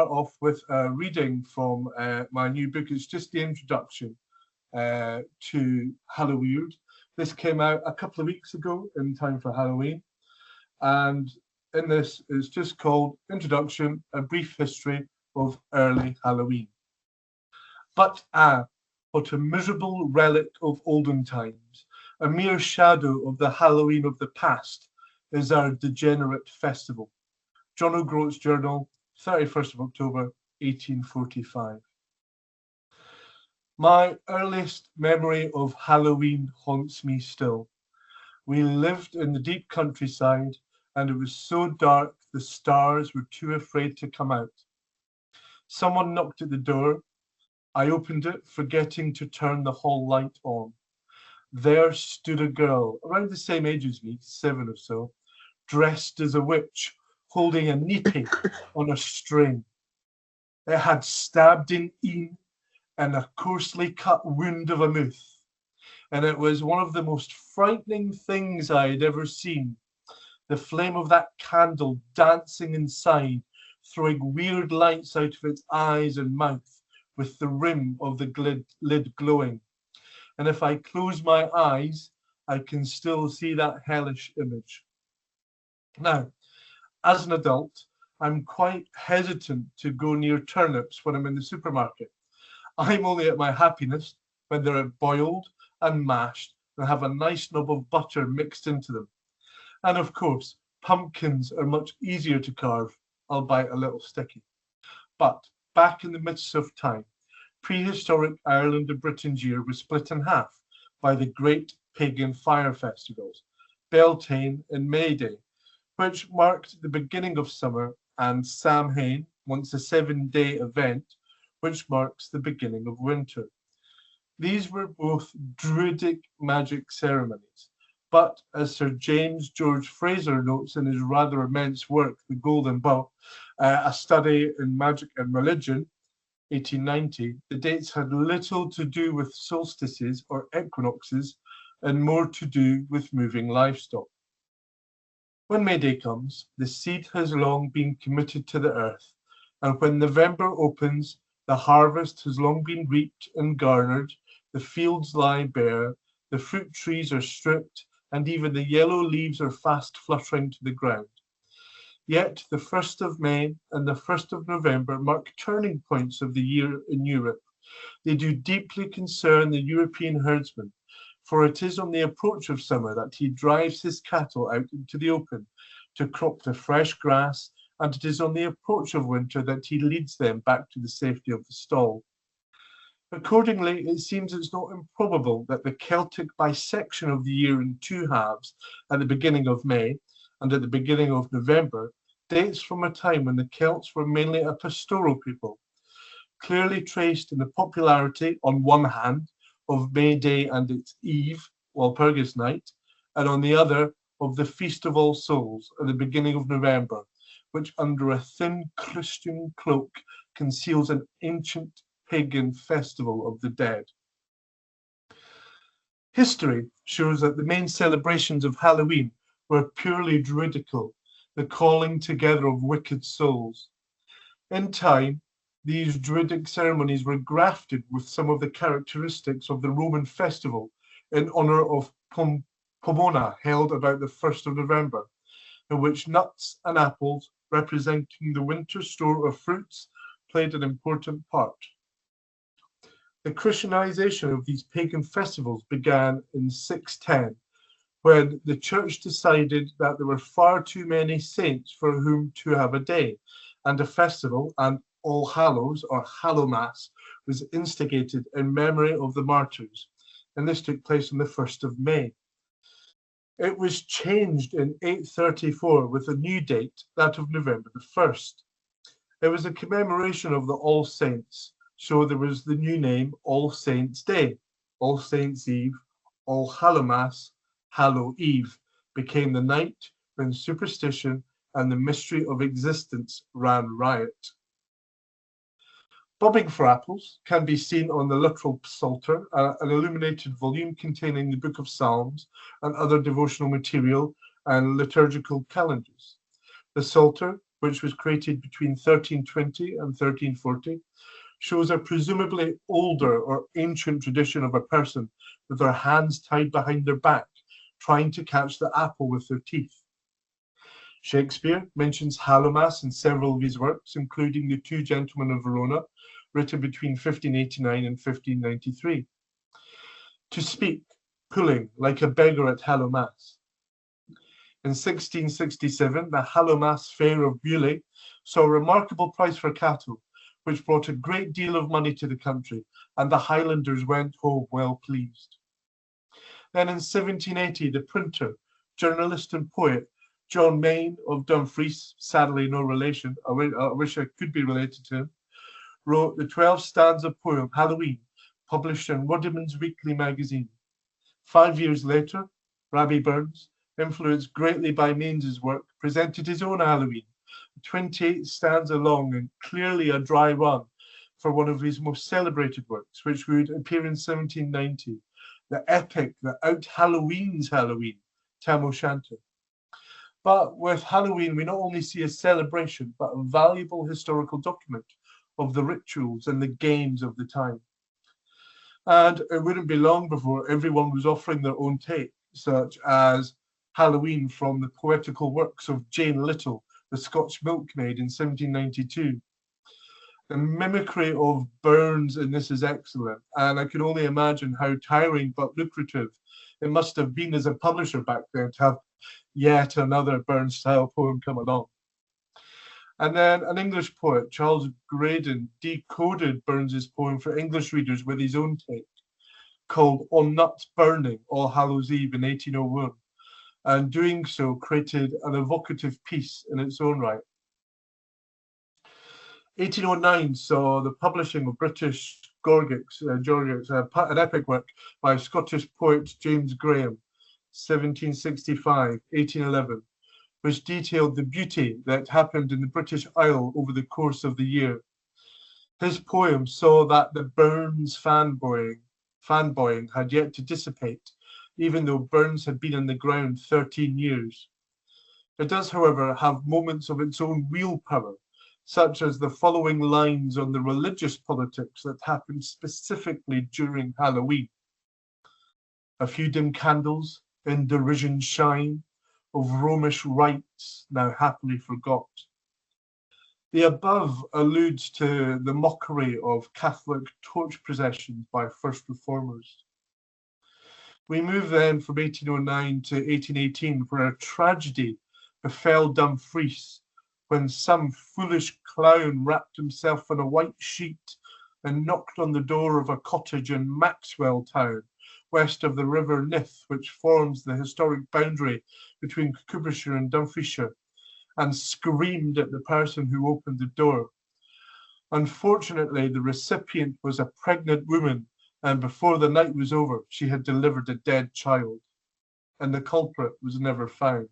start off with a reading from my new book. It's just the introduction to Halloweird. This came out a couple of weeks ago in time for Halloween. And in this, it's just called Introduction, A Brief History of Early Halloween. But what a miserable relic of olden times, a mere shadow of the Halloween of the past, is our degenerate festival. John O'Groat's Journal, 31st of October, 1845. My earliest memory of Halloween haunts me still. We lived in the deep countryside, and it was so dark the stars were too afraid to come out. Someone knocked at the door. I opened it, forgetting to turn the hall light on. There stood a girl, around the same age as me, 7 or so, dressed as a witch, holding a nippy on a string. It had stabbed in Ian and a coarsely cut wound of a mouth, and it was one of the most frightening things I had ever seen. The flame of that candle dancing inside, throwing weird lights out of its eyes and mouth, with the rim of the lid glowing. And if I close my eyes, I can still see that hellish image. Now, as an adult, I'm quite hesitant to go near turnips when I'm in the supermarket. I'm only at my happiest when they're boiled and mashed and have a nice knob of butter mixed into them. And of course, pumpkins are much easier to carve, albeit a little sticky. But back in the midst of time, prehistoric Ireland of Britain's year was split in half by the great pagan fire festivals, Beltane and May Day, which marked the beginning of summer, and Samhain, once a 7-day event, which marks the beginning of winter. These were both druidic magic ceremonies, but as Sir James George Fraser notes in his rather immense work, The Golden Bough, a study in magic and religion, 1890, the dates had little to do with solstices or equinoxes and more to do with moving livestock. When May Day comes, the seed has long been committed to the earth, and when November opens, the harvest has long been reaped and garnered, the fields lie bare, the fruit trees are stripped, and even the yellow leaves are fast fluttering to the ground. Yet the 1st of May and the 1st of November mark turning points of the year in Europe. They do deeply concern the European herdsman, for it is on the approach of summer that he drives his cattle out into the open to crop the fresh grass, and it is on the approach of winter that he leads them back to the safety of the stall. Accordingly, it seems it's not improbable that the Celtic bisection of the year in two halves, at the beginning of May and at the beginning of November, dates from a time when the Celts were mainly a pastoral people, clearly traced in the popularity, on one hand, of May Day and its eve, Walpurgis Night, and on the other, of the Feast of All Souls at the beginning of November, which under a thin Christian cloak conceals an ancient pagan festival of the dead. History shows that the main celebrations of Halloween were purely druidical, the calling together of wicked souls. In time, these druidic ceremonies were grafted with some of the characteristics of the Roman festival in honor of Pomona, held about the 1st of November, in which nuts and apples, representing the winter store of fruits, played an important part. The Christianization of these pagan festivals began in 610, when the church decided that there were far too many saints for whom to have a day, and a festival, and All Hallows, or Hallowmass, was instigated in memory of the martyrs, and this took place on the 1st of May. It was changed in 834 with a new date, that of November the 1st. It was a commemoration of the All Saints, so there was the new name All Saints' Day, All Saints' Eve, All Hallowmass, Hallow Eve, became the night when superstition and the mystery of existence ran riot. Bobbing for apples can be seen on the literal Psalter, an illuminated volume containing the Book of Psalms and other devotional material and liturgical calendars. The Psalter which was created between 1320 and 1340, shows a presumably older or ancient tradition of a person with their hands tied behind their back, trying to catch the apple with their teeth. Shakespeare mentions Hallowmas in several of his works, including The Two Gentlemen of Verona, written between 1589 and 1593. To speak, pulling, like a beggar at Hallowmas. In 1667, the Hallowmas Fair of Beaulieu saw a remarkable price for cattle, which brought a great deal of money to the country, and the Highlanders went home well pleased. Then in 1780, the printer, journalist and poet John Mayne of Dumfries, sadly no relation, I wish I could be related to him, wrote the 12-stanza poem Halloween, published in Ruddiman's Weekly magazine. 5 years later, Rabbie Burns, influenced greatly by Mayne's work, presented his own Halloween, 28 stanza long and clearly a dry run for one of his most celebrated works, which would appear in 1790, the epic that out-Halloweens Halloween, Tam O'Shanter. But with Halloween, we not only see a celebration, but a valuable historical document of the rituals and the games of the time. And it wouldn't be long before everyone was offering their own take, such as Halloween from the poetical works of Jane Little, the Scotch milkmaid in 1792. The mimicry of Burns in this is excellent, and I can only imagine how tiring but lucrative it must have been as a publisher back then to have yet another Burns-style poem come along. And then an English poet, Charles Graydon, decoded Burns's poem for English readers with his own take, called On Nuts Burning, All Hallows Eve in 1801, and doing so created an evocative piece in its own right. 1809 saw the publishing of British Georgics, an epic work by Scottish poet James Graham, 1765, 1811, which detailed the beauty that happened in the British Isle over the course of the year. His poem saw that the Burns fanboying had yet to dissipate, even though Burns had been on the ground 13 years. It does, however, have moments of its own real power, such as the following lines on the religious politics that happened specifically during Halloween. A few dim candles in derision shine of Romish rites now happily forgot. The above alludes to the mockery of Catholic torch processions by first reformers. We move then from 1809 to 1818, where a tragedy befell Dumfries when some foolish clown wrapped himself in a white sheet and knocked on the door of a cottage in Maxwell Town, west of the River Nith, which forms the historic boundary between Cumbria and Dumfriesshire, and screamed at the person who opened the door. Unfortunately, the recipient was a pregnant woman, and before the night was over, she had delivered a dead child, and the culprit was never found.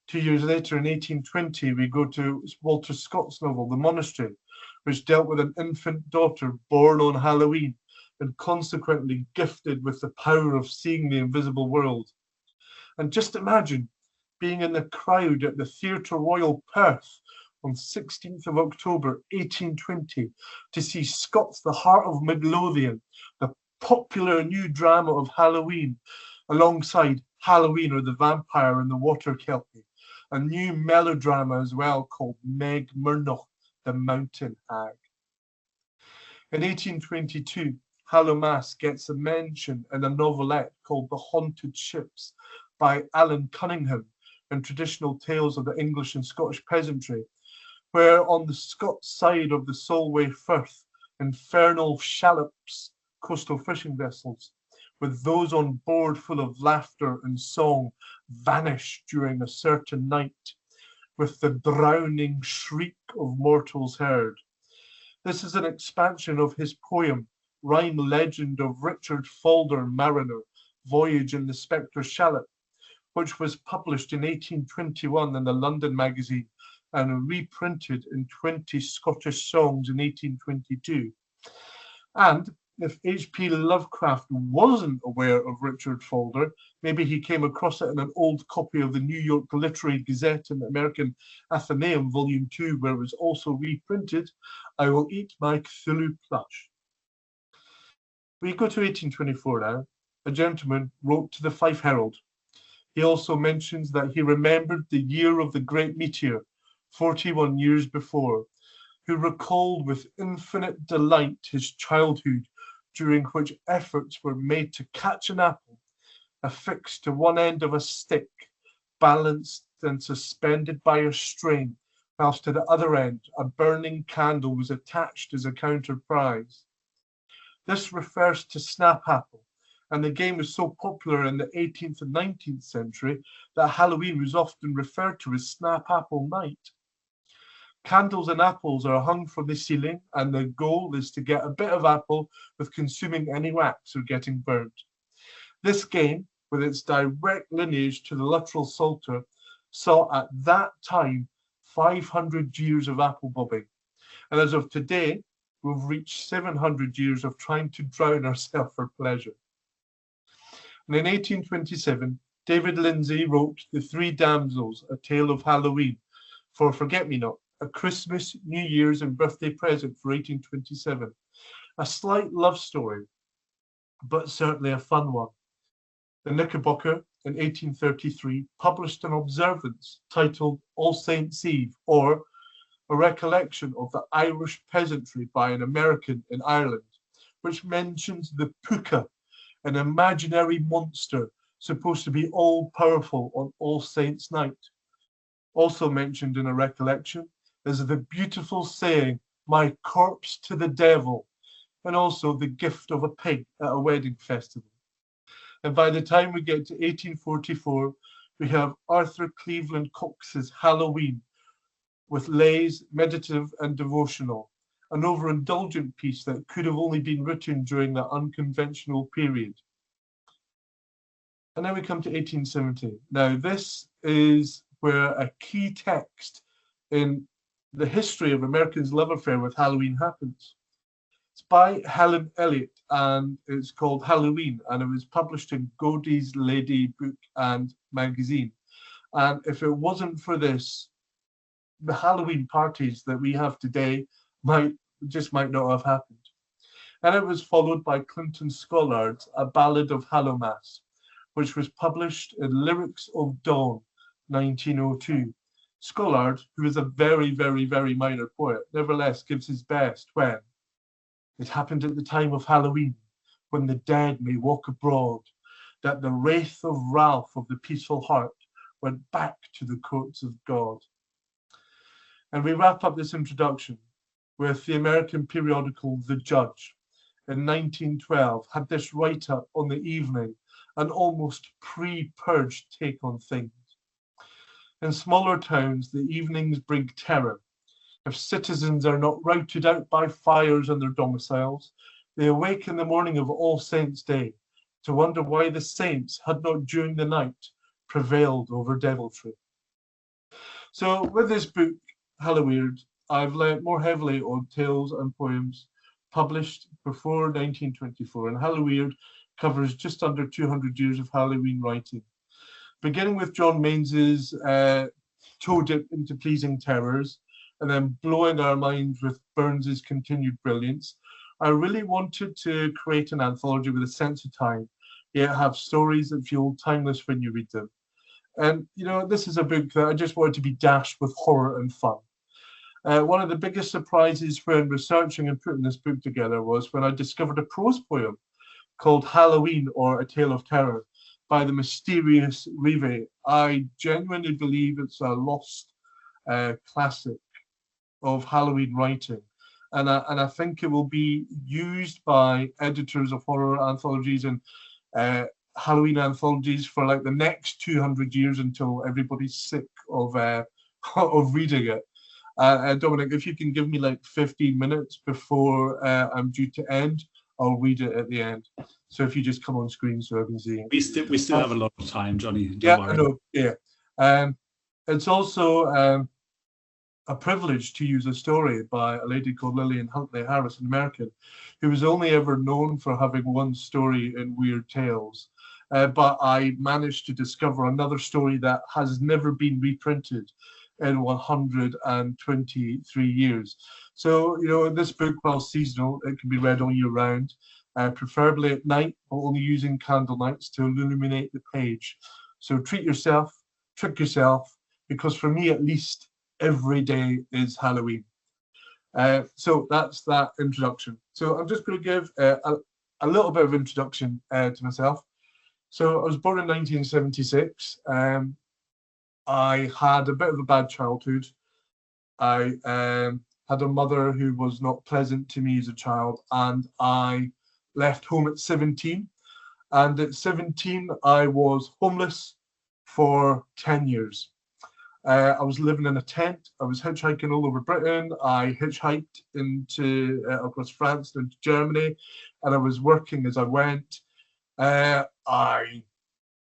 2 years later, in 1820, we go to Walter Scott's novel, The Monastery, which dealt with an infant daughter born on Halloween and consequently gifted with the power of seeing the invisible world. And just imagine being in the crowd at the Theatre Royal Perth on 16th of October 1820 to see Scott's The Heart of Midlothian, the popular new drama of Halloween, alongside Halloween or the Vampire and the Water Kelpie, a new melodrama as well called Meg Murnoch, the Mountain Hag. In 1822, Hallowmas gets a mention in a novelette called The Haunted Ships by Alan Cunningham in Traditional Tales of the English and Scottish Peasantry, where on the Scots side of the Solway Firth, infernal shallops, coastal fishing vessels, with those on board full of laughter and song, vanish during a certain night, with the drowning shriek of mortals heard. This is an expansion of his poem, Rhyme Legend of Richard Falder Mariner, Voyage in the Spectre Shallop, which was published in 1821 in the London Magazine and reprinted in 20 Scottish songs in 1822. And if H.P. Lovecraft wasn't aware of Richard Falder, maybe he came across it in an old copy of the New York Literary Gazette and American Athenaeum, Volume 2, where it was also reprinted, I will eat my Cthulhu plush. We go to 1824 now. A gentleman wrote to the Fife Herald. He also mentions that he remembered the year of the great meteor, 41 years before, who recalled with infinite delight his childhood, during which efforts were made to catch an apple, affixed to one end of a stick, balanced and suspended by a string, whilst to the other end a burning candle was attached as a counter prize. This refers to snap apple, and the game was so popular in the 18th and 19th century that Halloween was often referred to as Snap Apple Night. Candles and apples are hung from the ceiling, and the goal is to get a bit of apple with consuming any wax or getting burnt. This game, with its direct lineage to the literal Psalter, saw at that time 500 years of apple bobbing. And as of today, we've reached 700 years of trying to drown ourselves for pleasure. And in 1827, David Lindsay wrote The Three Damsels, A Tale of Halloween, for Forget-Me-Not, a Christmas, New Year's, and birthday present for 1827. A slight love story, but certainly a fun one. The Knickerbocker, in 1833, published an observance titled All Saints' Eve, or A Recollection of the Irish Peasantry by an American in Ireland, which mentions the puka, an imaginary monster supposed to be all-powerful on All Saints' Night. Also mentioned in A Recollection is the beautiful saying, my corpse to the devil, and also the gift of a pig at a wedding festival. And by the time we get to 1844, we have Arthur Cleveland Cox's Halloween, with lays, meditative and devotional, an overindulgent piece that could have only been written during that unconventional period. And then we come to 1870. Now, this is where a key text in the history of Americans' love affair with Halloween happens. It's by Helen Elliot, and it's called Halloween, and it was published in Godey's Lady Book and Magazine. And if it wasn't for this, the Halloween parties that we have today might not have happened. And it was followed by Clinton Scollard's A Ballad of Hallowmas, which was published in Lyrics of Dawn, 1902. Scollard, who is a very, very, very minor poet, nevertheless gives his best when it happened at the time of Halloween, when the dead may walk abroad, that the wraith of Ralph of the peaceful heart went back to the courts of God. And we wrap up this introduction with the American periodical The Judge in 1912 had this write-up on the evening, an almost pre-purge take on things. In smaller towns, the evenings bring terror. If citizens are not routed out by fires in their domiciles, they awake in the morning of All Saints' Day to wonder why the saints had not during the night prevailed over deviltry. So with this book, Halloweird, I've leant more heavily on tales and poems published before 1924, and Halloweird covers just under 200 years of Halloween writing. Beginning with John Mains's toe dip into pleasing terrors, and then blowing our minds with Burns's continued brilliance, I really wanted to create an anthology with a sense of time, yet have stories that feel timeless when you read them. And, you know, this is a book that I just wanted to be dashed with horror and fun. One of the biggest surprises when researching and putting this book together was when I discovered a prose poem called Halloween, or A Tale of Terror, by the mysterious Rieuwerts. I genuinely believe it's a lost classic of Halloween writing. And I think it will be used by editors of horror anthologies and Halloween anthologies for like the next 200 years until everybody's sick of reading it. Dominic, if you can give me like 15 minutes before I'm due to end, I'll read it at the end. So if you just come on screen so I can see it. We still have a lot of time, Johnny. Don't worry. I know. Yeah. It's also a privilege to use a story by a lady called Lillian Huntley Harris, an American, who was only ever known for having one story in Weird Tales. But I managed to discover another story that has never been reprinted in 123 years. So, this book, while seasonal, it can be read all year round, preferably at night, but only using candle nights to illuminate the page. So treat yourself, trick yourself, because for me at least, every day is Halloween. So that's that introduction. So I'm just going to give a little bit of introduction to myself. So I was born in 1976. I had a bit of a bad childhood. I had a mother who was not pleasant to me as a child, and I left home at 17. And at 17, I was homeless for 10 years. I was living in a tent. I was hitchhiking all over Britain. I hitchhiked across France and into Germany, and I was working as I went. I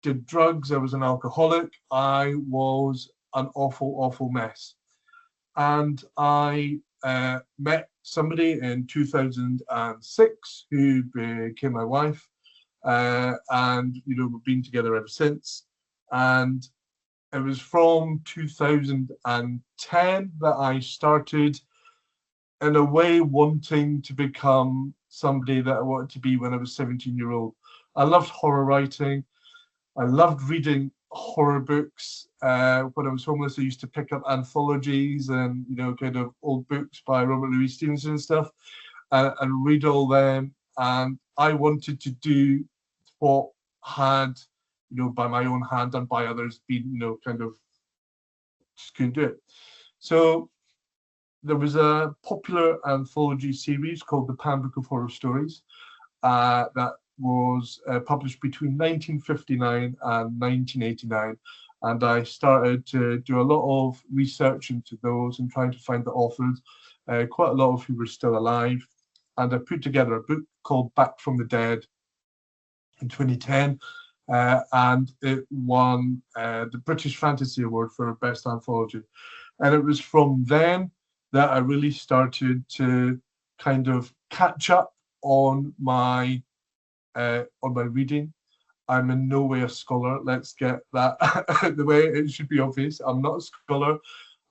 did drugs. I was an alcoholic. I was an awful, awful mess. And I met somebody in 2006 who became my wife, and we've been together ever since. And it was from 2010 that I started, in a way, wanting to become somebody that I wanted to be when I was 17-year-old. I loved horror writing. I loved reading horror books. When I was homeless, I used to pick up anthologies and, kind of old books by Robert Louis Stevenson and stuff, and read all them. And I wanted to do what had, by my own hand and by others, been, kind of just couldn't do it. So there was a popular anthology series called The Pan Book of Horror Stories that was published between 1959 and 1989. And I started to do a lot of research into those and trying to find the authors, quite a lot of who were still alive. And I put together a book called Back from the Dead in 2010. And it won the British Fantasy Award for Best Anthology. And it was from then that I really started to kind of catch up on my reading. I'm in no way a scholar. Let's get that the way it should be obvious. I'm not a scholar.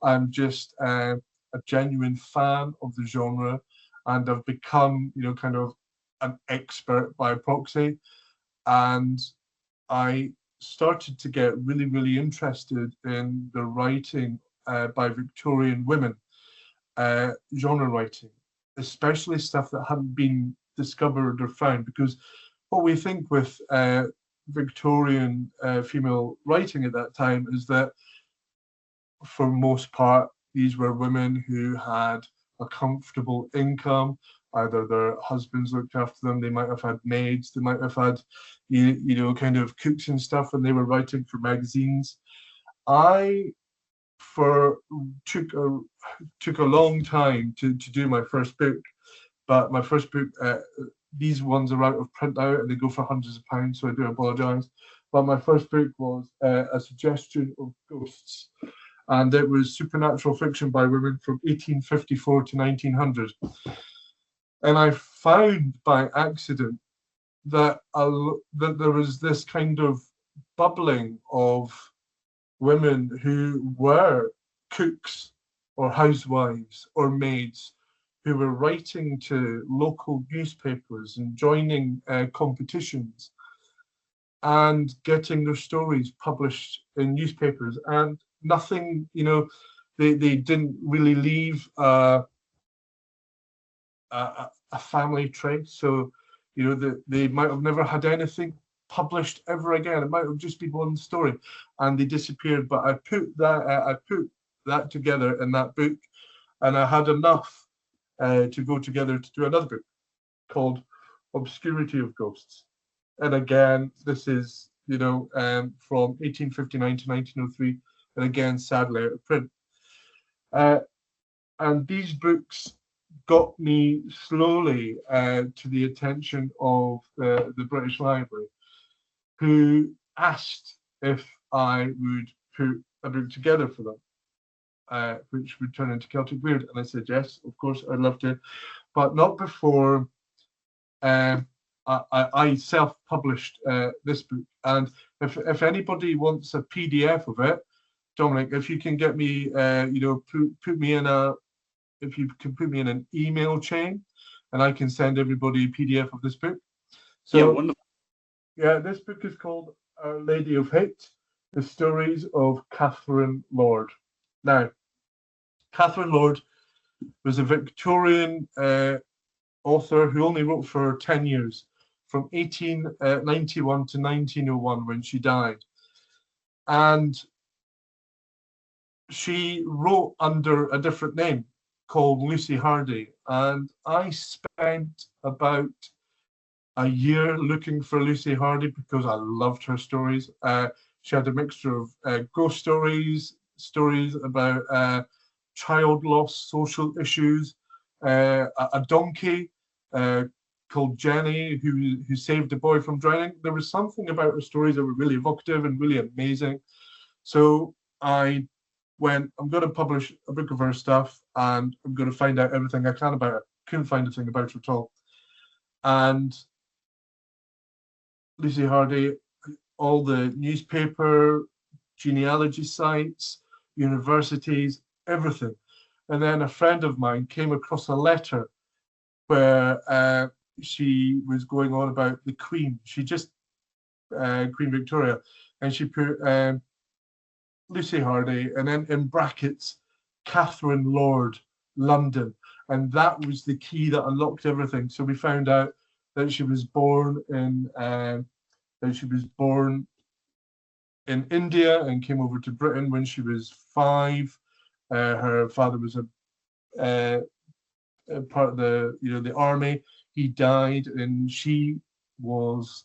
I'm just a genuine fan of the genre, and I've become, kind of an expert by proxy. And I started to get really, really interested in the writing by Victorian women, genre writing, especially stuff that hadn't been discovered or found. Because what we think with Victorian female writing at that time is that, for most part, these were women who had a comfortable income. Either their husbands looked after them, they might have had maids, they might have had, kind of cooks and stuff, and they were writing for magazines. I took a long time to do my first book, but my first book, these ones are out of print now and they go for hundreds of pounds, so I do apologise. But my first book was A Suggestion of Ghosts, and it was supernatural fiction by women from 1854 to 1900. And I found by accident that there was this kind of bubbling of women who were cooks or housewives or maids, who were writing to local newspapers and joining competitions and getting their stories published in newspapers. And nothing, they didn't really leave a family trace. So, they might have never had anything published ever again. It might have just been one story, and they disappeared. But I put that together in that book, and I had enough to go together to do another book called Obscurity of Ghosts. And again, this is, from 1859 to 1903, and again, sadly, out of print. And these books got me slowly to the attention of the British Library, who asked if I would put a book together for them. which would turn into Celtic Weird. And I said, yes, of course, I'd love to, but not before I self-published this book. And if anybody wants a PDF of it, Dominic, if you can get me, put me in if you can put me in an email chain, and I can send everybody a PDF of this book. So, yeah, wonderful. Yeah, this book is called Our Lady of Hate, The Stories of Catherine Lord. Now, Catherine Lord was a Victorian author who only wrote for 10 years, from 1891 to 1901 when she died. And she wrote under a different name called Lucy Hardy. And I spent about a year looking for Lucy Hardy because I loved her stories. She had a mixture of ghost stories, stories about child loss, social issues, a donkey called Jenny who saved a boy from drowning. There was something about her stories that were really evocative and really amazing. So I went, I'm going to publish a book of her stuff and I'm going to find out everything I can about it. Couldn't find a thing about her at all. And Lucy Hardy, all the newspaper, genealogy sites, universities, everything. And then a friend of mine came across a letter where she was going on about the Queen. She just, Queen Victoria, and she put Lucy Hardy, and then in brackets, Catherine Lord, London. And that was the key that unlocked everything. So we found out that she was born in India and came over to Britain when she was 5. Her father was a part of the army. He died, and she was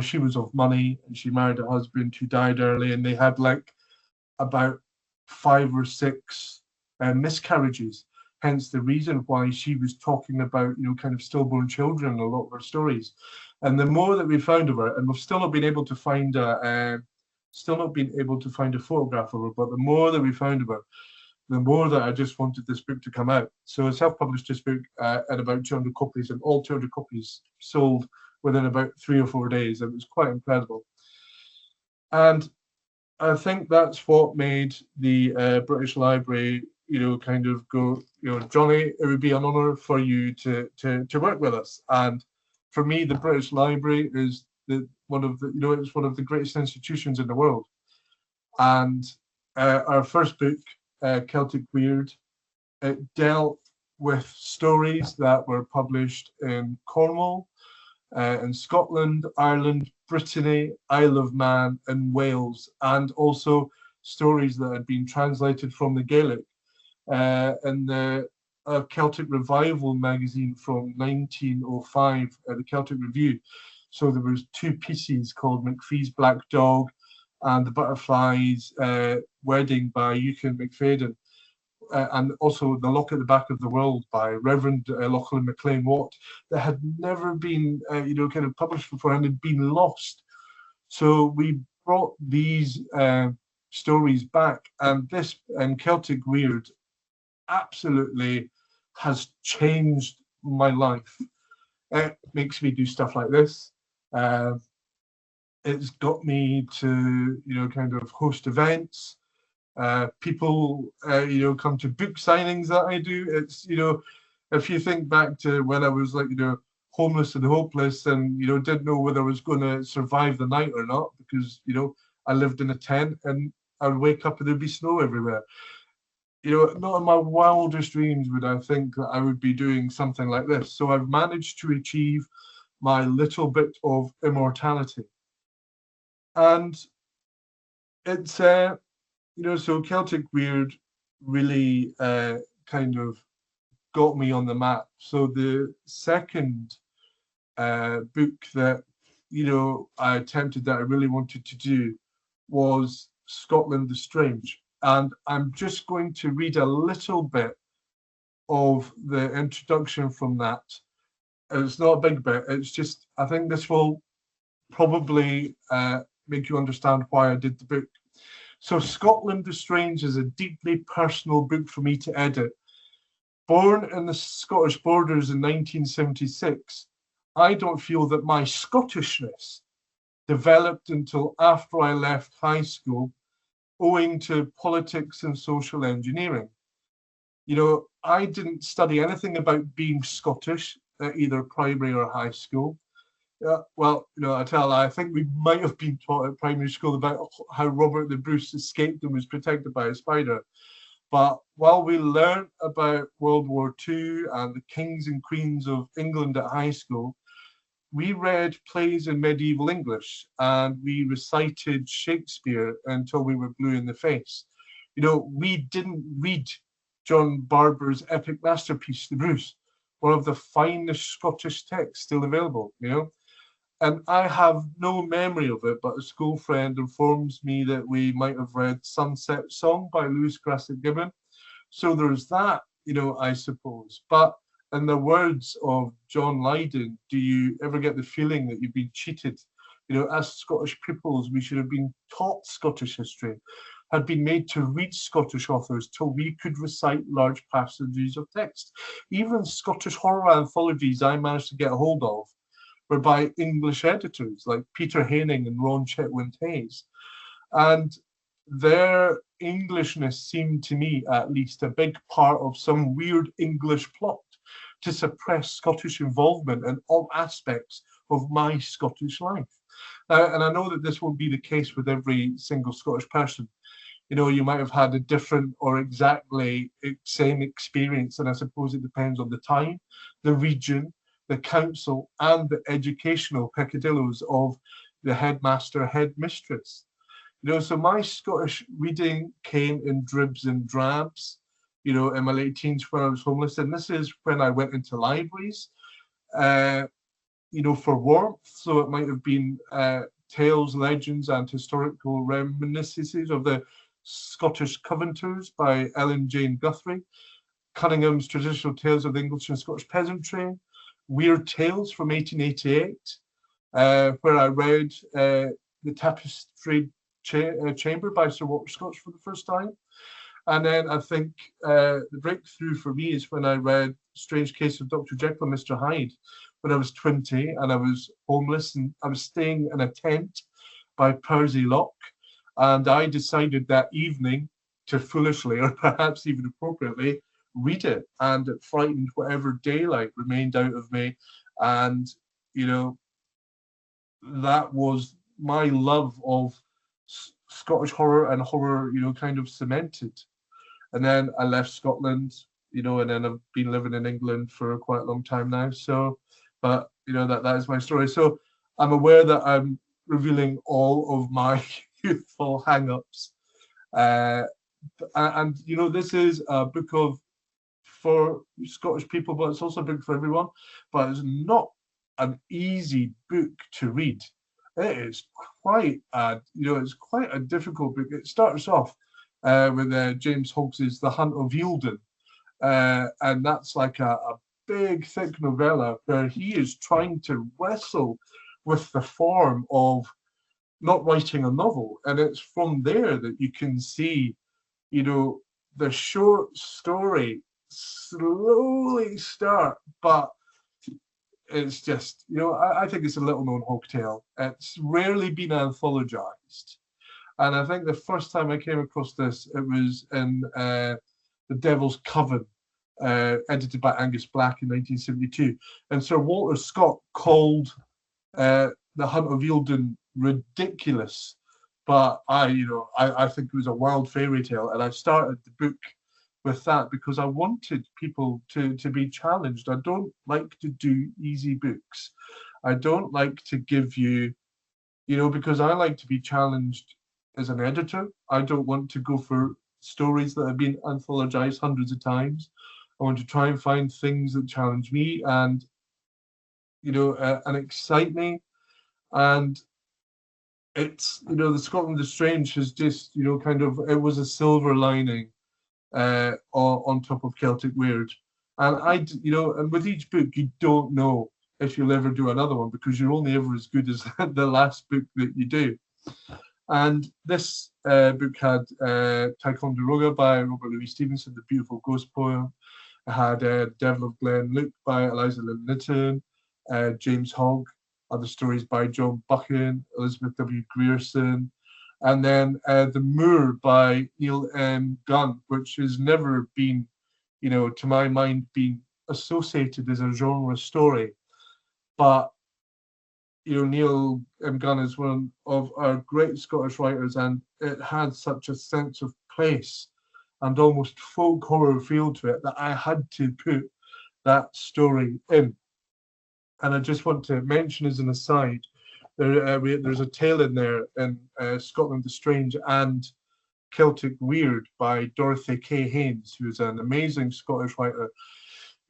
she was of money, and she married a husband who died early, and they had like about 5 or 6 miscarriages. Hence the reason why she was talking about, kind of stillborn children in a lot of her stories. And the more that we found of her, and we've still not been able to find a photograph of her, but the more that we found of her, the more that I just wanted this book to come out. So I self-published this book at about 200 copies, and all 200 copies sold within about 3 or 4 days. It was quite incredible. And I think that's what made the British Library, kind of go, Johnny, it would be an honour for you to work with us. And for me, the British Library is it's one of the greatest institutions in the world. And our first book, Celtic Weird, it dealt with stories that were published in Cornwall, in Scotland, Ireland, Brittany, Isle of Man, and Wales, and also stories that had been translated from the Gaelic in the Celtic Revival magazine from 1905, the Celtic Review. So there was 2 pieces called McPhee's Black Dog and The Butterfly's Wedding by Euchen McFadden, and also The Lock at the Back of the World by Reverend Lachlan MacLean Watt, that had never been kind of published before and had been lost. So we brought these stories back, and Celtic Weird absolutely has changed my life. It makes me do stuff like this. It's got me to kind of host events. People come to book signings that I do. It's if you think back to when I was like homeless and hopeless and didn't know whether I was going to survive the night or not, because I lived in a tent and I'd wake up and there'd be snow everywhere. Not in my wildest dreams would I think that I would be doing something like this. So I've managed to achieve my little bit of immortality. And it's so Celtic Weird really kind of got me on the map. So the second book that I attempted that I really wanted to do was Scotland the Strange. And I'm just going to read a little bit of the introduction from that. It's not a big bit. It's just, I think this will probably make you understand why I did the book. So Scotland the Strange is a deeply personal book for me to edit. Born in the Scottish borders in 1976, I don't feel that my Scottishness developed until after I left high school, owing to politics and social engineering. You know, I didn't study anything about being Scottish at either primary or high school. Well, you know, I think we might have been taught at primary school about how Robert the Bruce escaped and was protected by a spider. But while we learned about World War II and the kings and queens of England at high school, we read plays in medieval English and we recited Shakespeare until we were blue in the face. You know, we didn't read John Barber's epic masterpiece, The Bruce, one of the finest Scottish texts still available, you know. And I have no memory of it, but a school friend informs me that we might have read Sunset Song by Lewis Grassic Gibbon. So there's that, you know, I suppose. But in the words of John Lydon, do you ever get the feeling that you've been cheated? You know, as Scottish pupils, we should have been taught Scottish history, had been made to read Scottish authors till we could recite large passages of text. Even Scottish horror anthologies I managed to get a hold of were by English editors like Peter Haining and Ron Chetwynd Hayes. And their Englishness seemed to me, at least, a big part of some weird English plot to suppress Scottish involvement in all aspects of my Scottish life. And I know that this won't be the case with every single Scottish person. You know, you might have had a different or exactly same experience, and I suppose it depends on the time, the region, the council, and the educational peccadillos of the headmaster, headmistress. You know, so my Scottish reading came in dribs and drabs, you know, in my late teens when I was homeless. And this is when I went into libraries, you know, for warmth. So it might have been tales, legends, and historical reminiscences of the Scottish Covenanters by Ellen Jane Guthrie, Cunningham's Traditional Tales of the English and Scottish Peasantry, Weird Tales from 1888, where I read The Tapestried Chamber by Sir Walter Scott for the first time. And then I think the breakthrough for me is when I read Strange Case of Dr. Jekyll and Mr. Hyde when I was 20 and I was homeless and I was staying in a tent by Percy Lock. And I decided that evening to foolishly, or perhaps even appropriately, read it. And it frightened whatever daylight remained out of me. And, you know, that was my love of Scottish horror and horror, you know, kind of cemented. And then I left Scotland, you know, and then I've been living in England for quite a long time now. So, but, you know, that is my story. So I'm aware that I'm revealing all of my youthful hang-ups. And, you know, this is a book for Scottish people, but it's also a book for everyone. But it's not an easy book to read. It is quite it's quite a difficult book. It starts off with James Hoggs's The Hunt of Eildon, and that's like a big, thick novella where he is trying to wrestle with the form of not writing a novel, and it's from there that you can see, you know, the short story slowly start, but it's just, you know, I think it's a little known folktale. It's rarely been anthologized. And I think the first time I came across this, it was in The Devil's Coven, edited by Angus Black in 1972. And Sir Walter Scott called The Hunt of Eildon ridiculous. But I think it was a wild fairy tale. And I started the book with that because I wanted people to be challenged. I don't like to do easy books. I don't like to give you, you know, because I like to be challenged as an editor. I don't want to go for stories that have been anthologized hundreds of times. I want to try and find things that challenge me and, you know, and excite me. And it's, you know, the Scotland the Strange has just, you know, kind of, it was a silver lining on top of Celtic Weird. And you know, and with each book, you don't know if you'll ever do another one because you're only ever as good as the last book that you do. And this book had Ticonderoga by Robert Louis Stevenson, the beautiful ghost poem. It had Devil of Glen Luke by Eliza Lynn Lytton, James Hogg, other stories by John Buchan, Elizabeth W. Grierson, and then The Moor by Neil M. Gunn, which has never been, to my mind, been associated as a genre story. But Neil M. Gunn is one of our great Scottish writers, and it had such a sense of place and almost folk horror feel to it that I had to put that story in. And I just want to mention as an aside, there's a tale in there in Scotland the Strange and Celtic Weird by Dorothy K. Haynes, who is an amazing Scottish writer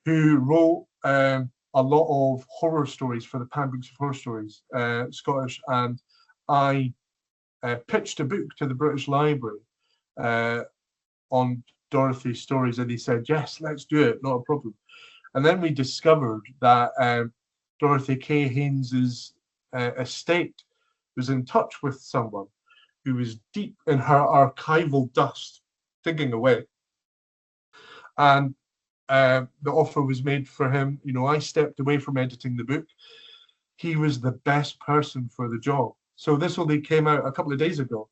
who wrote a lot of horror stories for the Pan Books of Horror Stories, Scottish, and I pitched a book to the British Library on Dorothy's stories, and he said, yes, let's do it, not a problem. And then we discovered that Dorothy K. Haynes's estate was in touch with someone who was deep in her archival dust, digging away. And the offer was made for him. I stepped away from editing the book. He was the best person for the job. So this only came out a couple of days ago.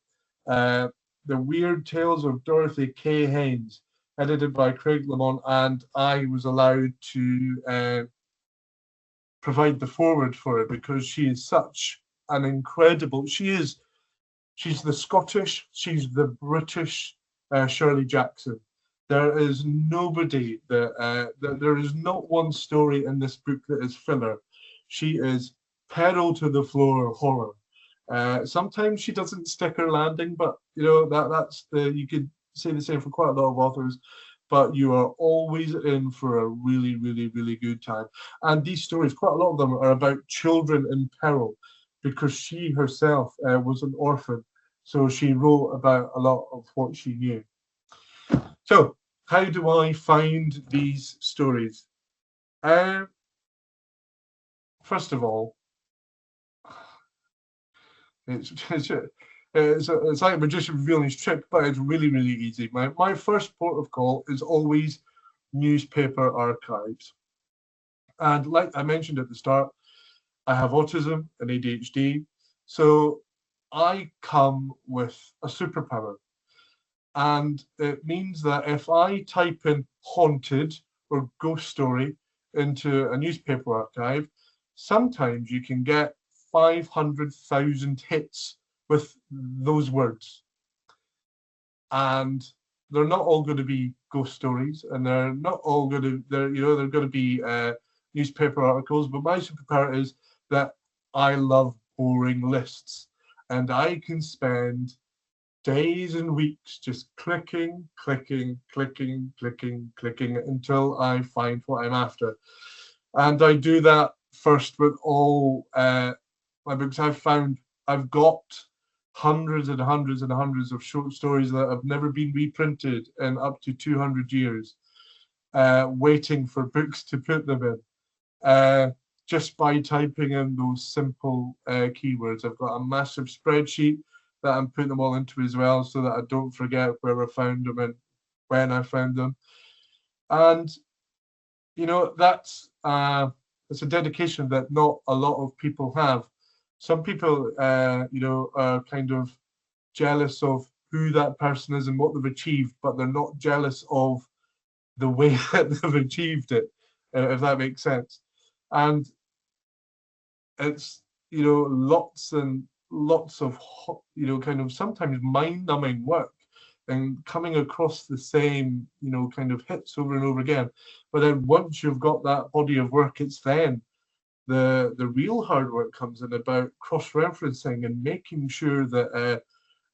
The Weird Tales of Dorothy K. Haynes, edited by Craig Lamont, and I was allowed to provide the foreword for it because she is such an incredible. She's the Scottish, she's the British Shirley Jackson. There is nobody there is not one story in this book that is filler. She is pedal to the floor horror. Sometimes she doesn't stick her landing, but that's you could say the same for quite a lot of authors, but you are always in for a really, really, really good time. And these stories, quite a lot of them are about children in peril, because she herself was an orphan, so she wrote about a lot of what she knew. So how do I find these stories? First of all, it's like a magician revealing his trick, but it's really, really easy. My first port of call is always newspaper archives. And like I mentioned at the start, I have autism and ADHD, so I come with a superpower. And it means that if I type in haunted or ghost story into a newspaper archive, sometimes you can get 500,000 hits with those words. And they're not all going to be ghost stories, and they're not all going to, they're going to be newspaper articles, but my superpower is that I love boring lists, and I can spend days and weeks just clicking until I find what I'm after. And I do that first with all my books. I've got hundreds and hundreds and hundreds of short stories that have never been reprinted in up to 200 years, waiting for books to put them in. Just by typing in those simple keywords. I've got a massive spreadsheet that I'm putting them all into as well, so that I don't forget where I found them and when I found them. And that's it's a dedication that not a lot of people have. Some people are kind of jealous of who that person is and what they've achieved, but they're not jealous of the way that they've achieved it, if that makes sense. And it's lots and lots of kind of sometimes mind-numbing work and coming across the same kind of hits over and over again. But then once you've got that body of work, it's then the real hard work comes in about cross-referencing and making sure that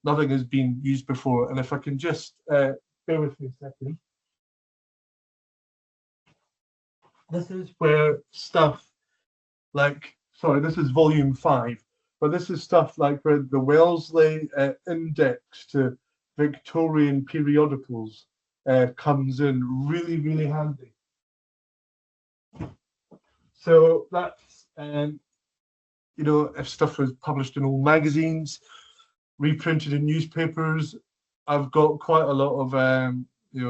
nothing has been used before. And if I can just bear with me a second. This is where stuff like, sorry, this is volume 5, but this is stuff like where the Wellesley index to Victorian periodicals comes in really, really handy. So that's, if stuff was published in old magazines, reprinted in newspapers. I've got quite a lot of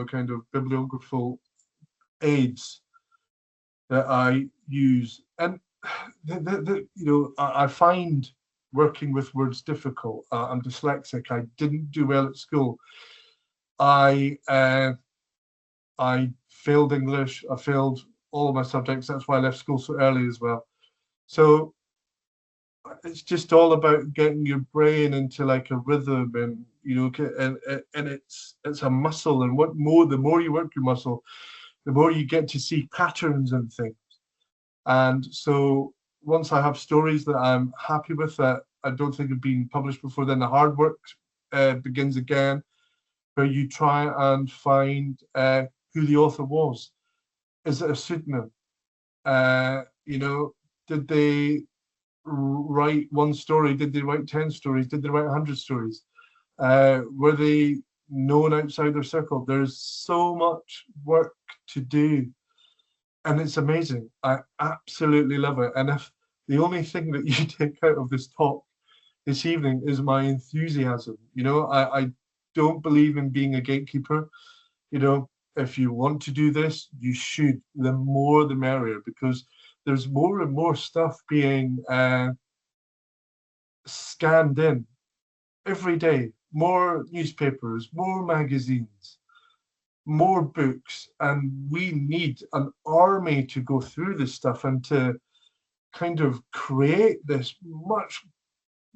kind of bibliographical aids that I use, and I find working with words difficult. I'm dyslexic. I didn't do well at school. I failed English. I failed all of my subjects. That's why I left school so early as well. So it's just all about getting your brain into like a rhythm, and and it's a muscle. And the more you work your muscle, the more you get to see patterns and things. And so once I have stories that I'm happy with, that I don't think have been published before, then the hard work begins again, where you try and find who the author was. Is it a pseudonym? Did they write one story? Did they write 10 stories? Did they write 100 stories? Were they known outside their circle? There's so much work to do, and it's amazing. I absolutely love it. And if the only thing that you take out of this talk this evening is my enthusiasm, I don't believe in being a gatekeeper. If you want to do this, you should. The more the merrier, because there's more and more stuff being scanned in every day. More newspapers, more magazines, more books, and we need an army to go through this stuff and to kind of create this much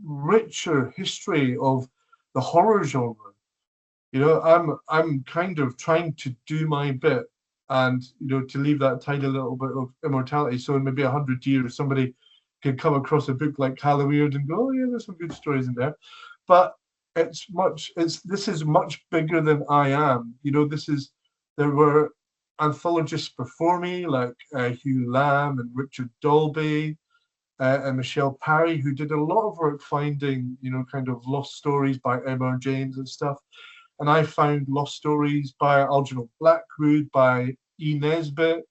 richer history of the horror genre. I'm kind of trying to do my bit, and to leave that tiny little bit of immortality, so in maybe 100 years somebody can come across a book like Halloweird and go, oh yeah, there's some good stories in there. But this is much bigger than I am. There were anthologists before me, like Hugh Lamb and Richard Dolby and Michelle Parry, who did a lot of work finding kind of lost stories by M.R. James and stuff. And I found lost stories by Algernon Blackwood, by E. Nesbitt.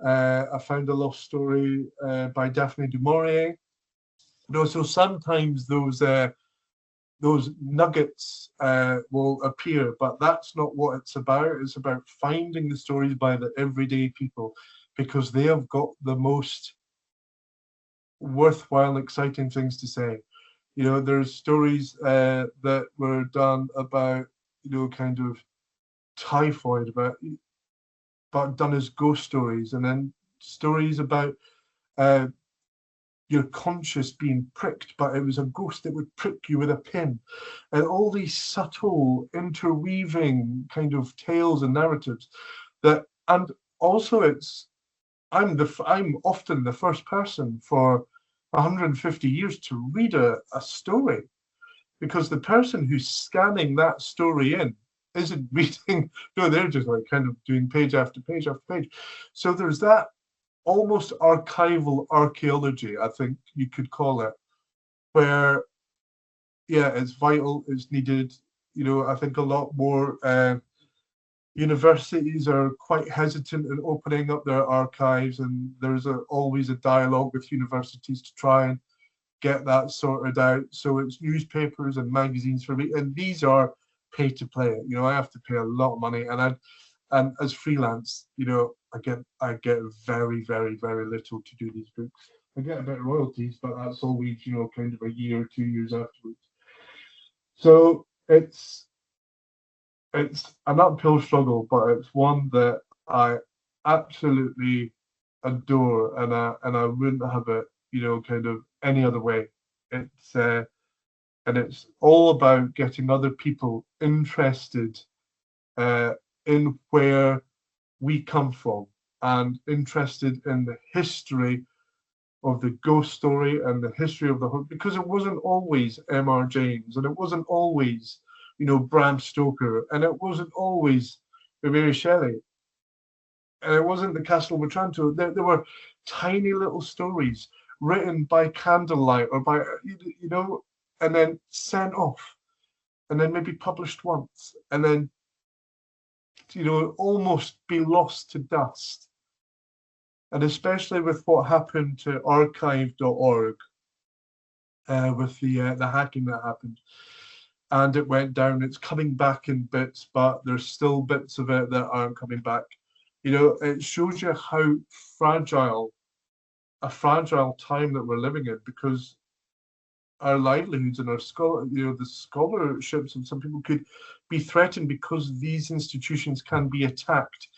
I found a lost story by Daphne du Maurier. So sometimes those nuggets will appear, but that's not what it's about. It's about finding the stories by the everyday people, because they have got the most worthwhile, exciting things to say. There's stories that were done about kind of typhoid, but done as ghost stories, and then stories about your conscience being pricked, but it was a ghost that would prick you with a pin, and all these subtle interweaving kind of tales and narratives and also I'm often the first person for 150 years to read a story, because the person who's scanning that story in isn't reading. No, they're just like kind of doing page after page after page. So there's that almost archival archaeology, I think you could call it, where it's vital, it's needed. I think a lot more universities are quite hesitant in opening up their archives, and there's always a dialogue with universities to try and get that sorted out. So it's newspapers and magazines for me, and these are pay to play. I have to pay a lot of money, and as freelance, I get very, very, very little to do these books. I get a bit of royalties, but that's always kind of a year or 2 years afterwards. So it's an uphill struggle, but it's one that I absolutely adore, and I wouldn't have it kind of any other way. And it's all about getting other people interested in where we come from, and interested in the history of the ghost story and the history of the horror, because it wasn't always M.R. James, and it wasn't always Bram Stoker, and it wasn't always Mary Shelley, and it wasn't the Castle of Otranto. There were tiny little stories written by candlelight, or by and then sent off, and then maybe published once, and then almost be lost to dust. And especially with what happened to archive.org, with the hacking that happened, and it went down. It's coming back in bits, but there's still bits of it that aren't coming back. You know, it shows you how fragile, a fragile time that we're living in, because our livelihoods and our the scholarships of some people could be threatened because these institutions can be attacked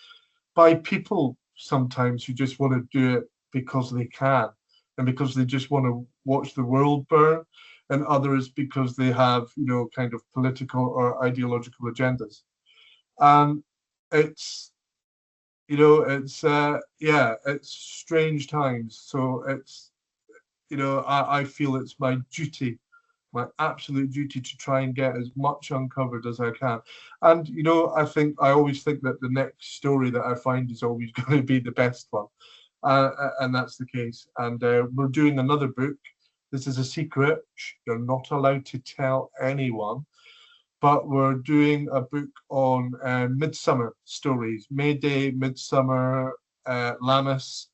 by people sometimes who just want to do it because they can and because they just want to watch the world burn, and others because they have, you know, kind of political or ideological agendas. And it's, you know, it's yeah, it's strange times. So it's, you know, I feel it's my duty, my absolute duty, to try and get as much uncovered as I can. And, you know, I always think that the next story that I find is always going to be the best one. And that's the case. And we're doing another book. This is a secret. You're not allowed to tell anyone. But we're doing a book on midsummer stories, May Day, Midsummer, Lammas,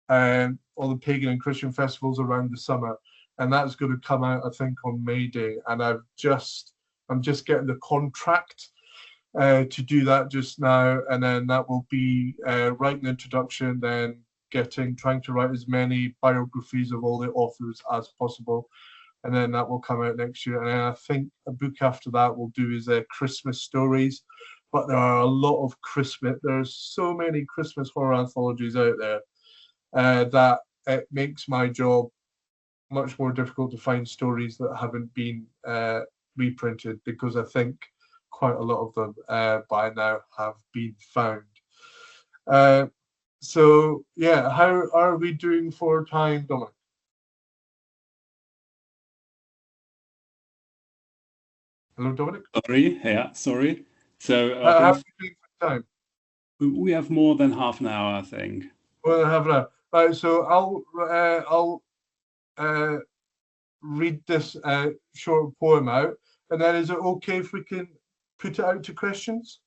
all the pagan and Christian festivals around the summer. And that's going to come out, I think, on May Day. And I'm just getting the contract to do that just now. And then that will be writing the introduction, then trying to write as many biographies of all the authors as possible. And then that will come out next year. And then I think a book after that we'll do is Christmas stories. But there are a lot of there's so many Christmas horror anthologies out there that it makes my job much more difficult to find stories that haven't been reprinted, because I think quite a lot of them by now have been found. So yeah, how are we doing for time, Dominic? Hello, Dominic. Sorry. So how are we doing for time? We have more than half an hour, I think. More than half an hour. Right. So I'll read this short poem out, and then is it okay if we can put it out to questions?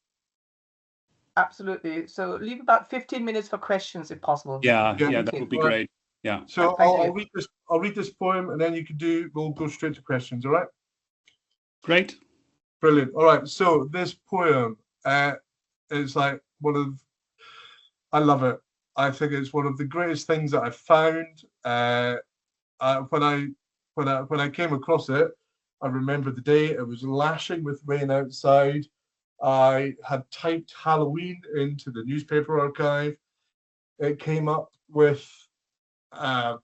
Absolutely. So leave about 15 minutes for questions if possible. Yeah, that would be great. Yeah. So I'll read this poem, and then we'll go straight to questions. All right. Great. Brilliant. All right. So this poem is like I love it. I think it's one of the greatest things that I've found. When I came across it, I remember the day. It was lashing with rain outside. I had typed Halloween into the newspaper archive. It came up with, about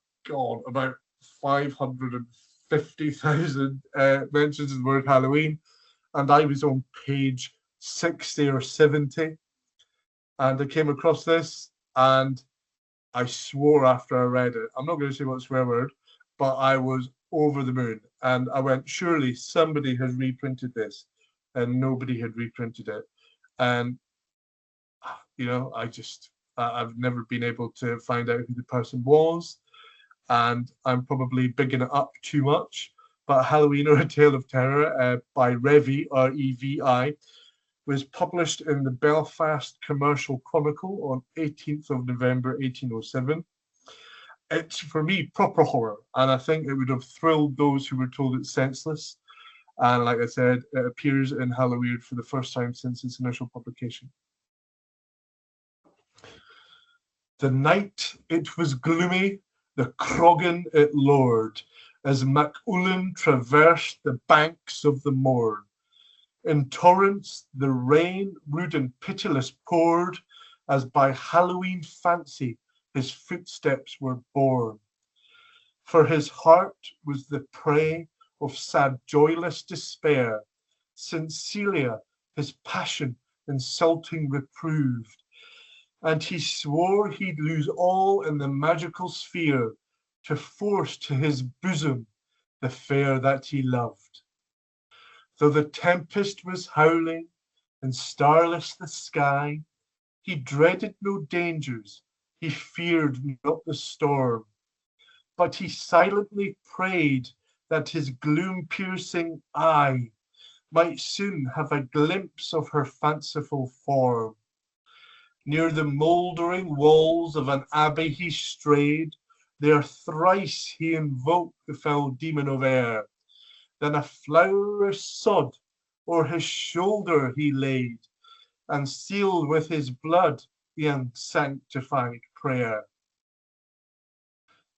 550,000 mentions of the word Halloween, and I was on page 60 or 70. And I came across this, and I swore after I read it. I'm not going to say what swear word, but I was over the moon. And I went, surely somebody has reprinted this. And nobody had reprinted it. And, you know, I've never been able to find out who the person was. And I'm probably bigging it up too much. But Halloween or A Tale of Terror by Revi, R-E-V-I, was published in the Belfast Commercial Chronicle on 18th of November 1807. It's, for me, proper horror, and I think it would have thrilled those who were told it's senseless. And like I said, it appears in Halloweird for the first time since its initial publication. The night it was gloomy, the Croggan it lowered, as MacUllen traversed the banks of the Mourne. In torrents the rain rude and pitiless poured, as by Halloween fancy his footsteps were borne. For his heart was the prey of sad joyless despair, since Celia his passion insulting reproved, and he swore he'd lose all in the magical sphere to force to his bosom the fair that he loved. Though the tempest was howling and starless the sky, he dreaded no dangers, he feared not the storm, but he silently prayed that his gloom-piercing eye might soon have a glimpse of her fanciful form. Near the mouldering walls of an abbey he strayed, there thrice he invoked the foul demon of air, Then a flourish sod o'er his shoulder he laid, and sealed with his blood the unsanctified prayer.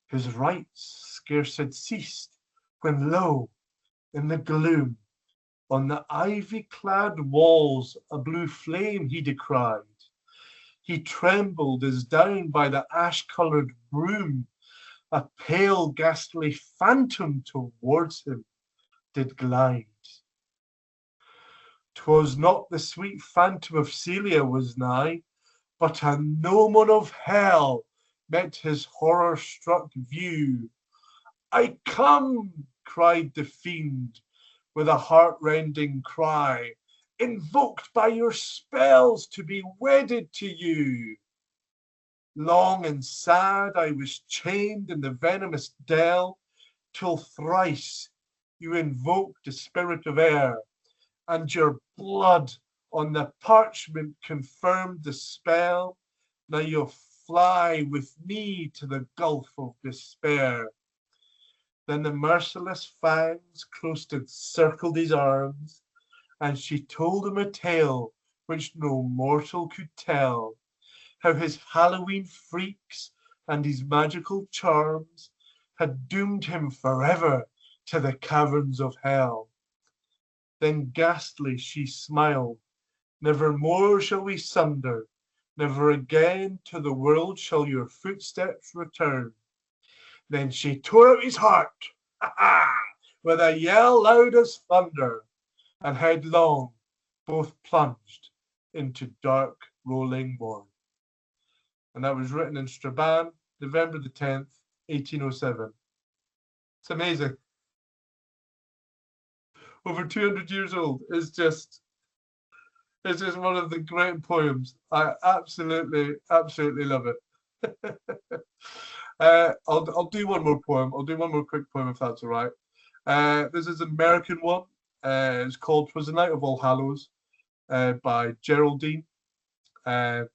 His rites scarce had ceased, when lo, in the gloom, on the ivy-clad walls a blue flame he descried. He trembled as down by the ash-coloured broom a pale ghastly phantom towards him did glide. 'Twas not the sweet phantom of Celia was nigh, but a gnomon of hell met his horror-struck view. "I come," cried the fiend, with a heart-rending cry, "invoked by your spells to be wedded to you. Long and sad I was chained in the venomous dell, till thrice you invoked the spirit of air, and your blood on the parchment confirmed the spell. Now you'll fly with me to the gulf of despair." Then the merciless fangs close encircled his arms, and she told him a tale which no mortal could tell, how his Halloween freaks and his magical charms had doomed him forever to the caverns of hell. Then ghastly she smiled, "Never more shall we sunder, never again to the world shall your footsteps return." Then she tore out his heart, with a yell loud as thunder, and headlong both plunged into dark rolling morn. And that was written in Strabane, November the 10th, 1807. It's amazing. Over 200 years old. It's just one of the great poems. I absolutely love it. I'll do one more poem. I'll do one more quick poem if that's all right. This is an American one. It's called "'Twas the Night of All Hallows" by Geraldine. I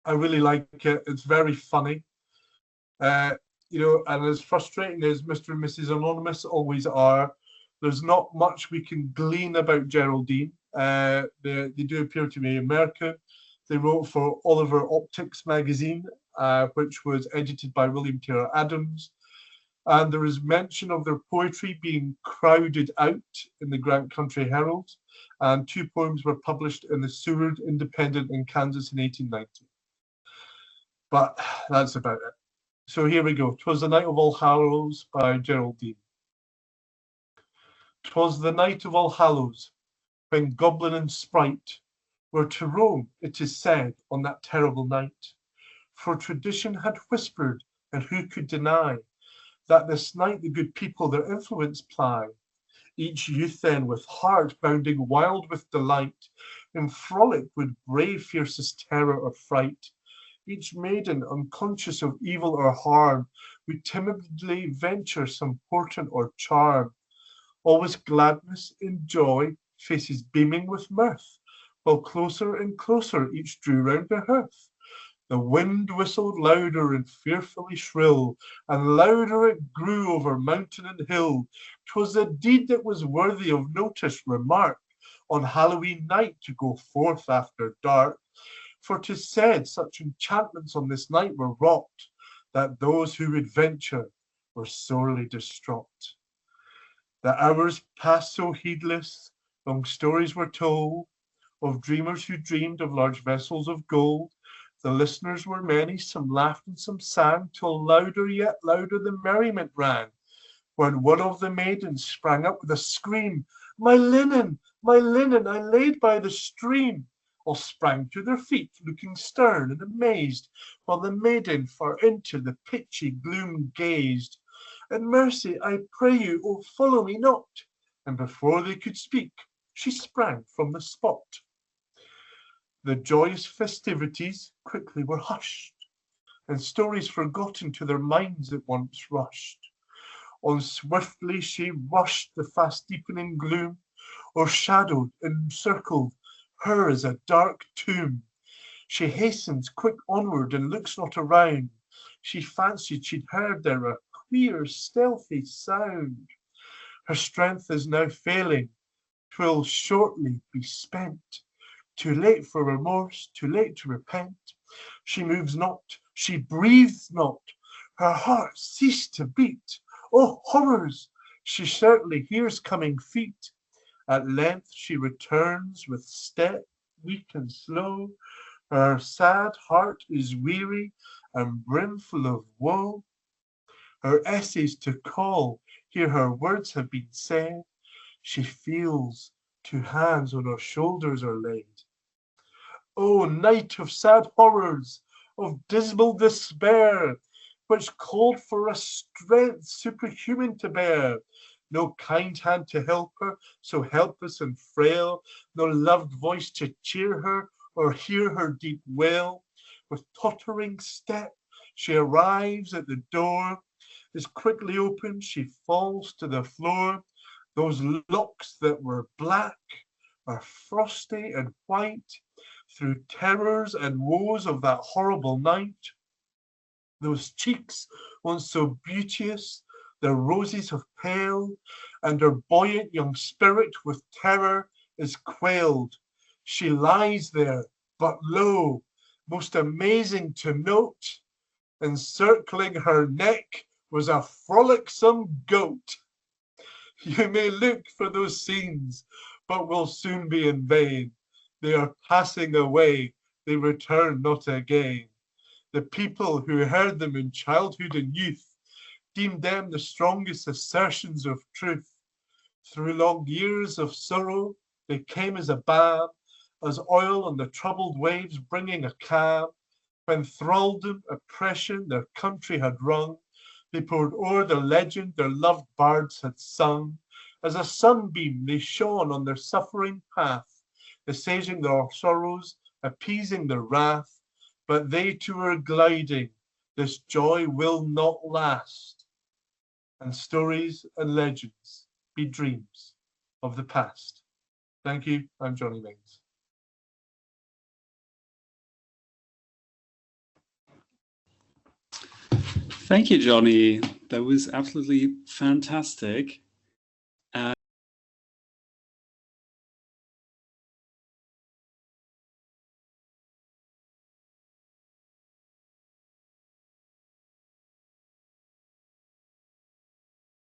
really like it. It's very funny. And as frustrating as Mr. and Mrs. Anonymous always are, there's not much we can glean about Geraldine. They do appear to be American. They wrote for Oliver Optics magazine, which was edited by William Taylor Adams. And there is mention of their poetry being crowded out in the Grant Country Herald. And 2 poems were published in the Seward Independent in Kansas in 1890. But that's about it. So here we go. "'Twas the Night of All Hallows" by Geraldine. 'Twas the night of All Hallows, when goblin and sprite were to roam, it is said, on that terrible night. For tradition had whispered, and who could deny, that this night the good people their influence ply. Each youth then, with heart bounding wild with delight, in frolic would brave fiercest terror or fright. Each maiden, unconscious of evil or harm, would timidly venture some portent or charm. Always gladness in joy, faces beaming with mirth, while closer and closer each drew round the hearth. The wind whistled louder and fearfully shrill, and louder it grew over mountain and hill. 'Twas a deed that was worthy of notice, remark, on Halloween night to go forth after dark. For 'tis said such enchantments on this night were wrought, that those who would venture were sorely distraught. The hours passed so heedless, long stories were told, of dreamers who dreamed of large vessels of gold. The listeners were many, some laughed and some sang, till louder yet louder the merriment ran, when one of the maidens sprang up with a scream, my linen, I laid by the stream." All sprang to their feet, looking stern and amazed, while the maiden far into the pitchy gloom gazed. "In mercy, I pray you, oh, follow me not." And before they could speak, she sprang from the spot. The joyous festivities quickly were hushed, and stories forgotten to their minds at once rushed. On swiftly she rushed the fast deepening gloom, o'ershadowed, encircled her as a dark tomb. She hastens quick onward and looks not around. She fancied she'd heard there a queer stealthy sound. Her strength is now failing, 'twill shortly be spent. Too late for remorse, too late to repent. She moves not, she breathes not, her heart ceased to beat. Oh, horrors! She certainly hears coming feet. At length she returns with step weak and slow. Her sad heart is weary and brimful of woe. Her essays to call, here her words have been said. She feels 2 hands on her shoulders are laid. O night of sad horrors, of dismal despair, which called for a strength superhuman to bear. No kind hand to help her, so helpless and frail, no loved voice to cheer her or hear her deep wail. With tottering step, she arrives at the door, is quickly opened, she falls to the floor. Those locks that were black are frosty and white, through terrors and woes of that horrible night. Those cheeks, once so beauteous, their roses have paled, and her buoyant young spirit with terror is quailed. She lies there, but lo, most amazing to note, encircling her neck was a frolicsome goat. You may look for those scenes, but will soon be in vain. They are passing away, they return not again. The people who heard them in childhood and youth deemed them the strongest assertions of truth. Through long years of sorrow, they came as a balm, as oil on the troubled waves bringing a calm. When thraldom, oppression their country had wrung, they poured o'er the legend their loved bards had sung. As a sunbeam they shone on their suffering path, assuaging their sorrows, appeasing their wrath. But they too are gliding, this joy will not last. And stories and legends be dreams of the past. Thank you, I'm Johnny Mings. Thank you, Johnny. That was absolutely fantastic.